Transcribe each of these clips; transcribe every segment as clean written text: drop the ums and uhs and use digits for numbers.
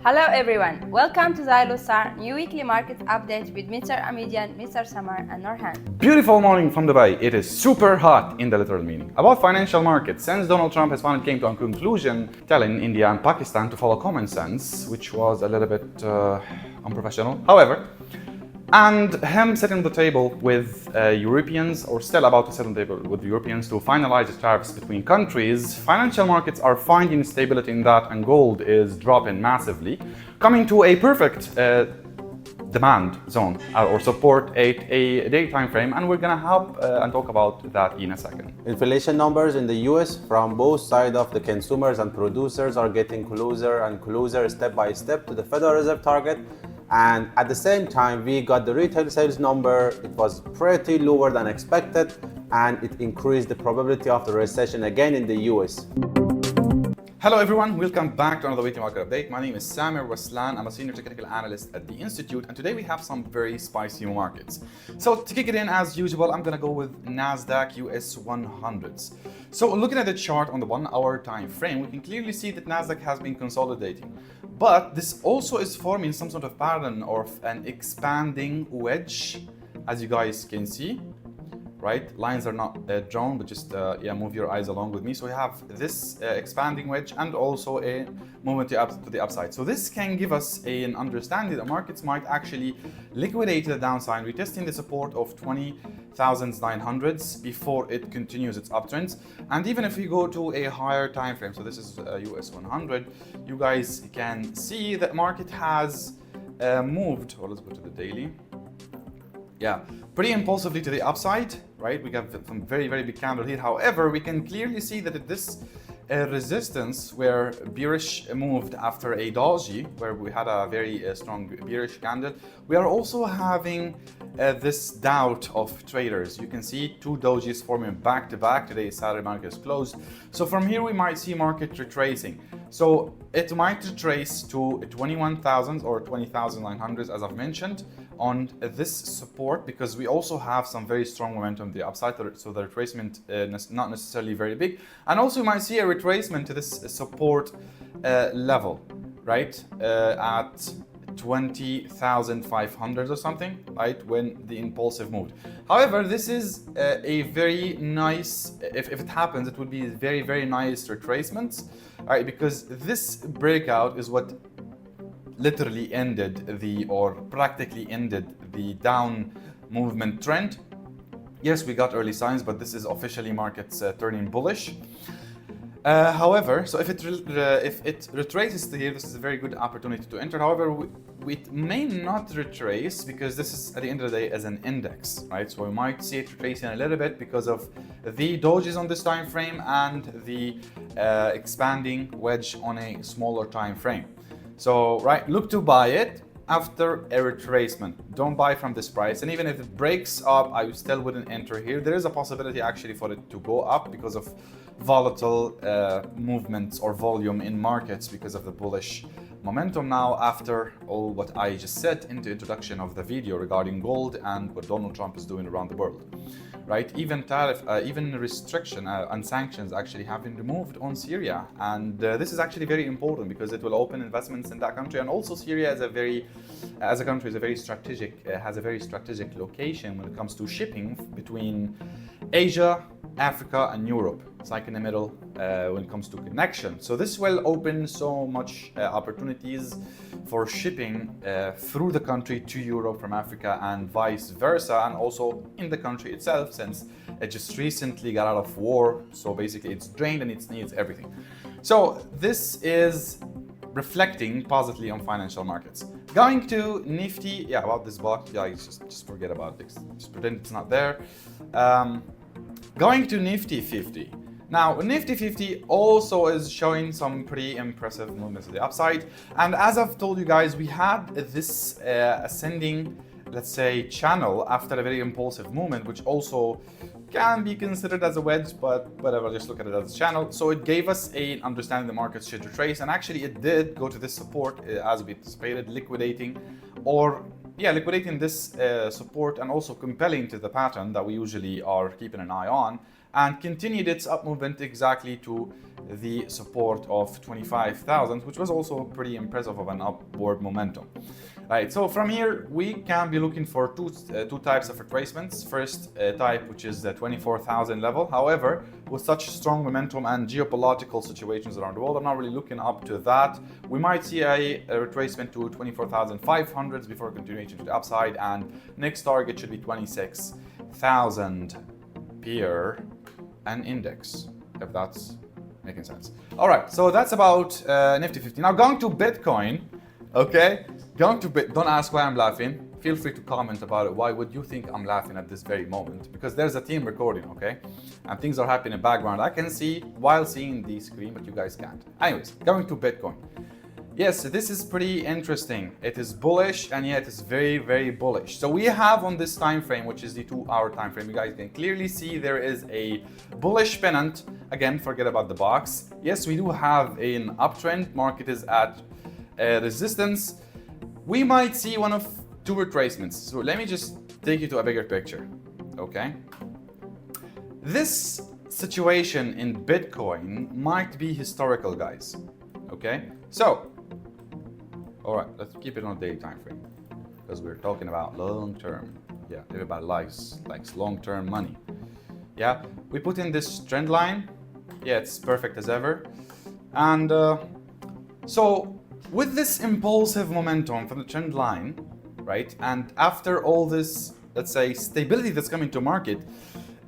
Hello everyone, welcome to the EURUSD new weekly market update with Mr. Amedian, Mr. Samar and Norhan. Beautiful morning from Dubai. It is super hot in the literal meaning. About financial markets, since Donald Trump has finally came to a conclusion telling India and Pakistan to follow common sense, which was a little bit unprofessional. However, and him sitting on the table with Europeans, or still about to sit on the table with the Europeans to finalize the tariffs between countries, financial markets are finding stability in that, and gold is dropping massively, coming to a perfect demand zone or support at a day time frame, and we're gonna help and talk about that in a second. Inflation numbers in the US from both sides of the consumers and producers are getting closer and closer step by step to the Federal Reserve target. And at the same time, we got the retail sales number. It was pretty lower than expected, and it increased the probability of the recession again in the US. Hello everyone, welcome back to another weekly market update. My name is Samir Waslan. I'm a senior technical analyst at the Institute, and today we have some very spicy markets. So to kick it in, as usual, I'm gonna go with NASDAQ US 100s. So looking at the chart on the 1 hour time frame, we can clearly see that NASDAQ has been consolidating. But this also is forming some sort of pattern of an expanding wedge, as you guys can see. Right, lines are not drawn, but just move your eyes along with me. So we have this expanding wedge and also a movement to the upside. So this can give us an understanding that markets might actually liquidate the downside, retesting the support of 20,900s before it continues its uptrends. And even if we go to a higher time frame, so this is US 100, you guys can see that market has moved. Or let's go to the daily. Yeah, pretty impulsively to the upside, right? We got some very, very big candle here. However, we can clearly see that at this resistance where bearish moved after a doji, where we had a very strong bearish candle, we are also having this doubt of traders. You can see two dojis forming back to back. Today Saturday market is closed. So from here we might see market retracing. So it might retrace to 21,000 or 20,900 as I've mentioned on this support, because we also have some very strong momentum on the upside. So the retracement not necessarily very big, and also you might see a retracement to this support level, right, at 20,500 or something, right, when the impulsive moved. However, this is a very nice, if it happens, it would be very, very nice retracements, right, because this breakout is what literally ended or practically ended the down movement trend. Yes, we got early signs, but this is officially markets turning bullish. However, so if it retraces to here, this is a very good opportunity to enter. However, it may not retrace because this is at the end of the day as an index, right? So we might see it retracing a little bit because of the dojis on this time frame and the expanding wedge on a smaller time frame. So, right, look to buy it after a retracement. Don't buy from this price. And even if it breaks up, I still wouldn't enter here. There is a possibility actually for it to go up because of volatile movements or volume in markets because of the bullish momentum now after all what I just said in the introduction of the video regarding gold and what Donald Trump is doing around the world. Right, even tariff, even restriction and sanctions actually have been removed on Syria, and this is actually very important because it will open investments in that country. And also Syria is a country is a very strategic, has a very strategic location when it comes to shipping between Asia, Africa, and Europe. It's like in the middle when it comes to connection. So this will open so much opportunities for shipping through the country to Europe from Africa and vice versa, and also in the country itself, since it just recently got out of war. So basically it's drained and it needs everything. So this is reflecting positively on financial markets. Going to Nifty, about this block, just forget about this. Just pretend it's not there. Going to Nifty50. Now, Nifty50 also is showing some pretty impressive movements to the upside. And as I've told you guys, we had this ascending, let's say, channel after a very impulsive movement, which also can be considered as a wedge, but whatever, just look at it as a channel. So it gave us an understanding the market should retrace, and actually it did go to this support as we anticipated, liquidating this support and also compelling to the pattern that we usually are keeping an eye on and continued its up movement exactly to the support of 25,000, which was also pretty impressive of an upward momentum. Right, so from here we can be looking for two types of retracements. First type, which is the 24,000 level. However, with such strong momentum and geopolitical situations around the world, I'm not really looking up to that. We might see a retracement to 24,500 before continuation to the upside, and next target should be 26,000 peer and index, if that's making sense. All right, so that's about Nifty 50. Now going to Bitcoin, okay? Don't ask why I'm laughing. Feel free to comment about it. Why would you think I'm laughing at this very moment? Because there's a team recording, okay? And things are happening in the background. I can see while seeing the screen, but you guys can't. Anyways, going to Bitcoin. Yes, this is pretty interesting. It is bullish, and yet it's very, very bullish. So we have on this time frame, which is the 2-hour time frame, you guys can clearly see there is a bullish pennant. Again, forget about the box. Yes, we do have an uptrend. Market is at resistance. We might see one of two retracements. So let me just take you to a bigger picture, okay? This situation in Bitcoin might be historical, guys, okay? So, all right, let's keep it on a daily time frame because we're talking about long term. Yeah, everybody likes long-term money. Yeah, we put in this trend line. Yeah, it's perfect as ever. And so with this impulsive momentum from the trend line, right, and after all this, let's say, stability that's coming to market,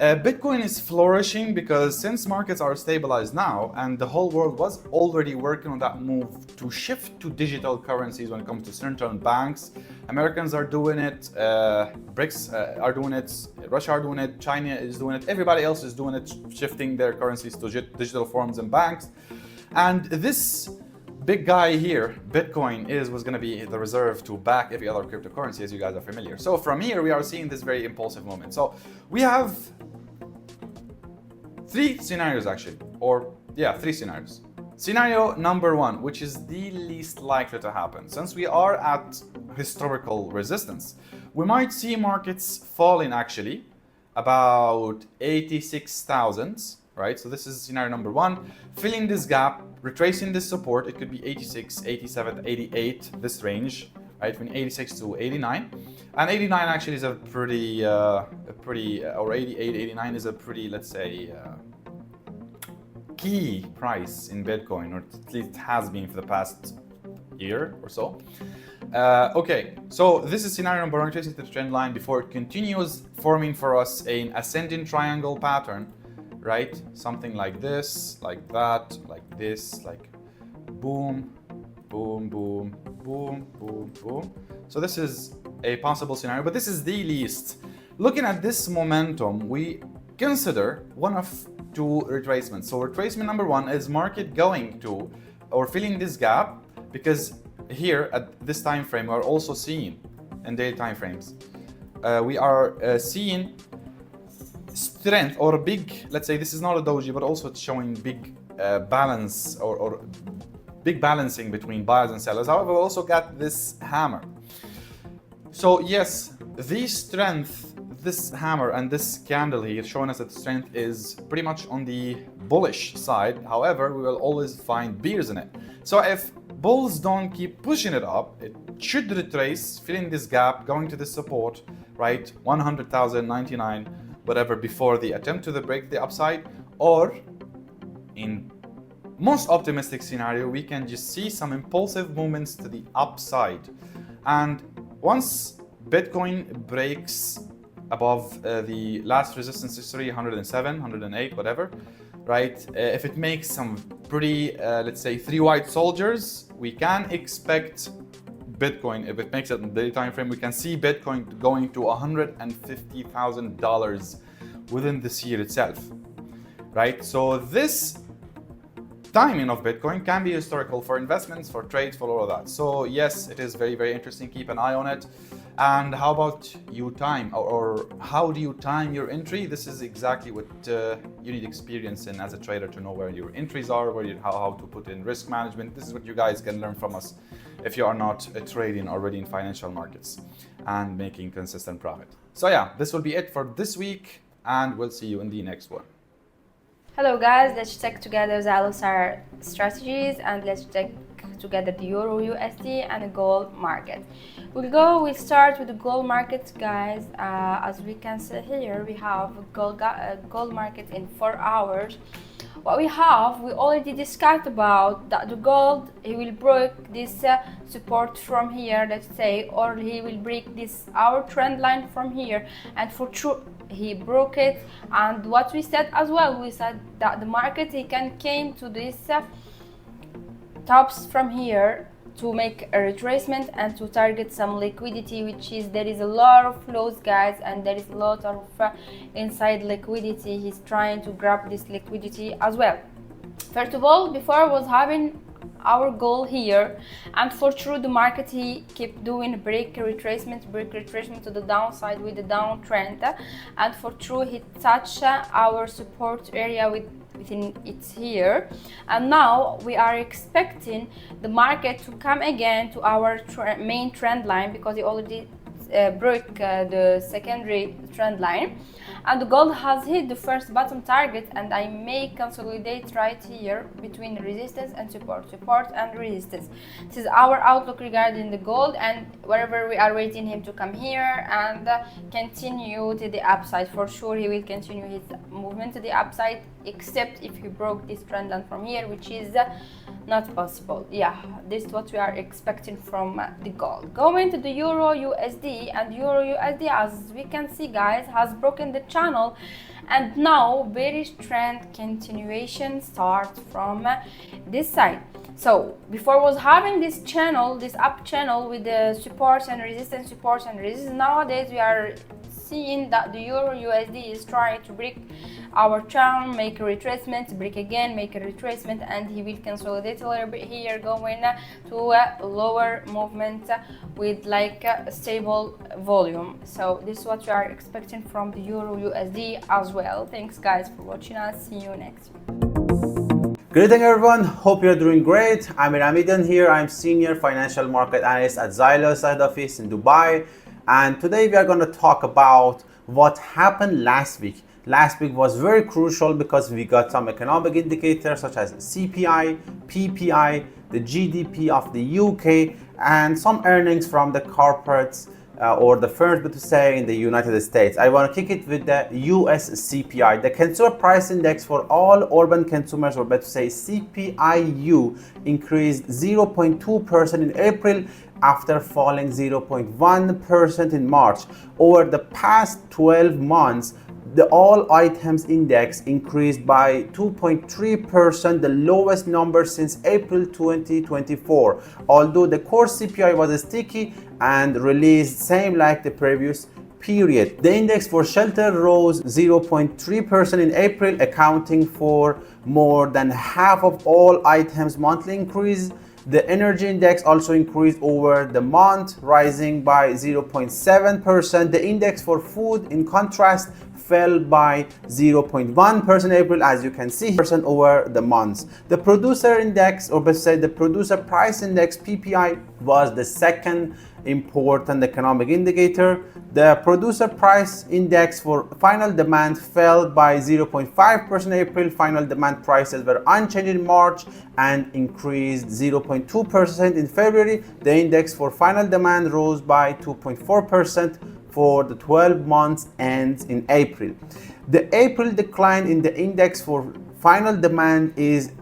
Bitcoin is flourishing because since markets are stabilized now and the whole world was already working on that move to shift to digital currencies when it comes to central banks. Americans are doing it, BRICS are doing it, Russia are doing it, China is doing it, everybody else is doing it, shifting their currencies to digital forms and banks. And this big guy here, Bitcoin, was going to be the reserve to back every other cryptocurrency, as you guys are familiar. So from here, we are seeing this very impulsive moment. So we have three scenarios actually, three scenarios. Scenario number one, which is the least likely to happen. Since we are at historical resistance, we might see markets falling actually about 86,000. Right, so this is scenario number one, filling this gap, retracing this support. It could be 86, 87, 88, this range, right, from 86 to 89. And 89 actually is a pretty, or 88, 89 is a pretty, let's say, key price in Bitcoin, or at least it has been for the past year or so. Okay, so this is scenario number one, retracing the trend line before it continues forming for us an ascending triangle pattern. Right? Something like this, like that, like this, like boom, boom, boom, boom, boom, boom. So this is a possible scenario, but this is the least. Looking at this momentum, we consider one of two retracements. So retracement number one is market going to or filling this gap, because here at this time frame, we're also seeing in daily time frames, we are seeing strength or a big, let's say this is not a doji, but also it's showing big balance or big balancing between buyers and sellers. However, we also got this hammer. So yes, the strength, this hammer and this candle here showing us that the strength is pretty much on the bullish side. However, we will always find bears in it. So if bulls don't keep pushing it up, it should retrace, filling this gap, going to the support, right, 100,099, whatever, before the attempt to break the upside, or in most optimistic scenario, we can just see some impulsive movements to the upside. And once Bitcoin breaks above the last resistance history, 107, 108, whatever, right? If it makes some pretty, let's say, three white soldiers, we can expect Bitcoin, if it makes it in the daily time frame, we can see Bitcoin going to $150,000 within this year itself, right? So this timing of Bitcoin can be historical for investments, for trades, for all of that. So yes, it is very, very interesting. Keep an eye on it. And how about you time, or how do you time your entry? This is exactly what you need experience in as a trader to know where your entries are, how to put in risk management. This is what you guys can learn from us if you are not trading already in financial markets and making consistent profit. So yeah, this will be it for this week, and we'll see you in the next one. Hello guys, let's check together the LSR strategies and let's check together the Euro USD and the gold market. We'll start with the gold market, guys. As we can see here, we have gold market in 4 hours. What we already discussed about that the gold, he will break this support from here, let's say, or he will break this our trend line from here, and for sure he broke it. And what we said as well, we said that the market he can came to this tops from here to make a retracement and to target some liquidity, which is there is a lot of flows, guys, and there is a lot of inside liquidity. He's trying to grab this liquidity as well. First of all, before was having our goal here, and for sure the market he kept doing break retracement to the downside with the downtrend, and for sure he touched our support area within it here. And now we are expecting the market to come again to our main trend line, because he already broke the secondary trend line, and the gold has hit the first bottom target, and I may consolidate right here between resistance and support and resistance. This is our outlook regarding the gold, and wherever we are waiting him to come here and continue to the upside. For sure he will continue his movement to the upside, except if he broke this trend line from here, which is not possible. Yeah, this is what we are expecting from the gold. Going to the Euro USD, and Euro USD, as we can see, guys, has broken the channel, and now bearish trend continuation starts from this side. So before was having this channel, this up channel with the support and resistance, nowadays we are seeing that the Euro USD is trying to break our channel, make a retracement, break again, make a retracement, and he will consolidate a little bit here, going to a lower movement with like a stable volume. So this is what we are expecting from the Euro USD as well. Thanks guys for watching us. See you next week. Greeting everyone, hope you're doing great. I'm Ramidan here. I'm Senior Financial Market Analyst at Xylos head office in Dubai. And today we are going to talk about what happened last week. Last week was very crucial because we got some economic indicators such as CPI, PPI, the GDP of the UK, and some earnings from the corporates or the firms, but to say, in the United States. I want to kick it with the US CPI, the Consumer Price Index for all urban consumers, or better to say CPIU, increased 0.2% in April after falling 0.1% in March. Over the past 12 months, the all items index increased by 2.3%, the lowest number since April 2024. Although the core CPI was sticky and released same like the previous period. The index for shelter rose 0.3% in April, accounting for more than half of all items monthly increase. The energy index also increased over the month, rising by 0.7%. The index for food, in contrast, fell by 0.1% in April, as you can see, over the months. The producer index, or let's say the producer price index, PPI, was the second important economic indicator. The producer price index for final demand fell by 0.5% in April. Final demand prices were unchanged in March and increased 0.2% in February. The index for final demand rose by 2.4% for the 12 months ends in April. The April decline in the index for final demand is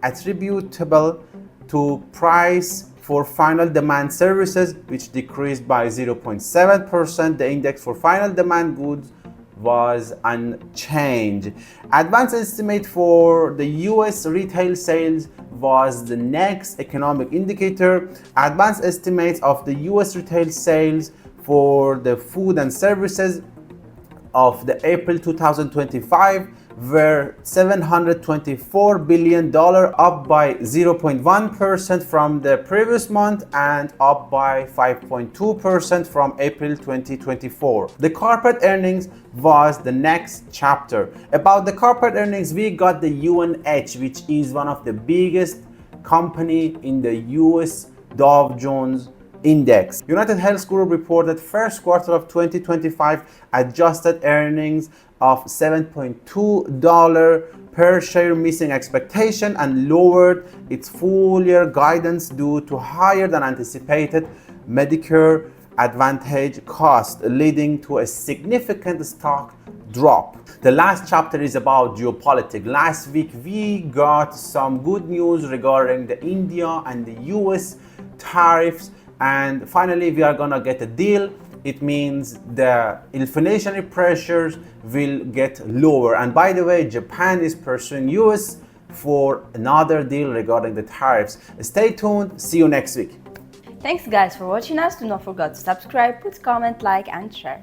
attributable to price for final demand services, which decreased by 0.7%. The index for final demand goods was unchanged. Advanced estimate for the US retail sales was the next economic indicator. Advanced estimates of the US retail sales for the food and services of the April 2025 were $724 billion, up by 0.1% from the previous month and up by 5.2% from April 2024. The corporate earnings was the next chapter. About the corporate earnings, we got the UNH, which is one of the biggest company in the US Dow Jones Index. United Health Group reported first quarter of 2025 adjusted earnings of $7.2 per share, missing expectation, and lowered its full year guidance due to higher than anticipated Medicare Advantage cost, leading to a significant stock drop. The last chapter is about geopolitics. Last week we got some good news regarding the India and the US tariffs, and finally we are gonna get a deal. It means the inflationary pressures will get lower. And by the way, Japan is pursuing US for another deal regarding the tariffs. Stay tuned. See you next week. Thanks guys for watching us. Do not forget to subscribe, put comment, like and share.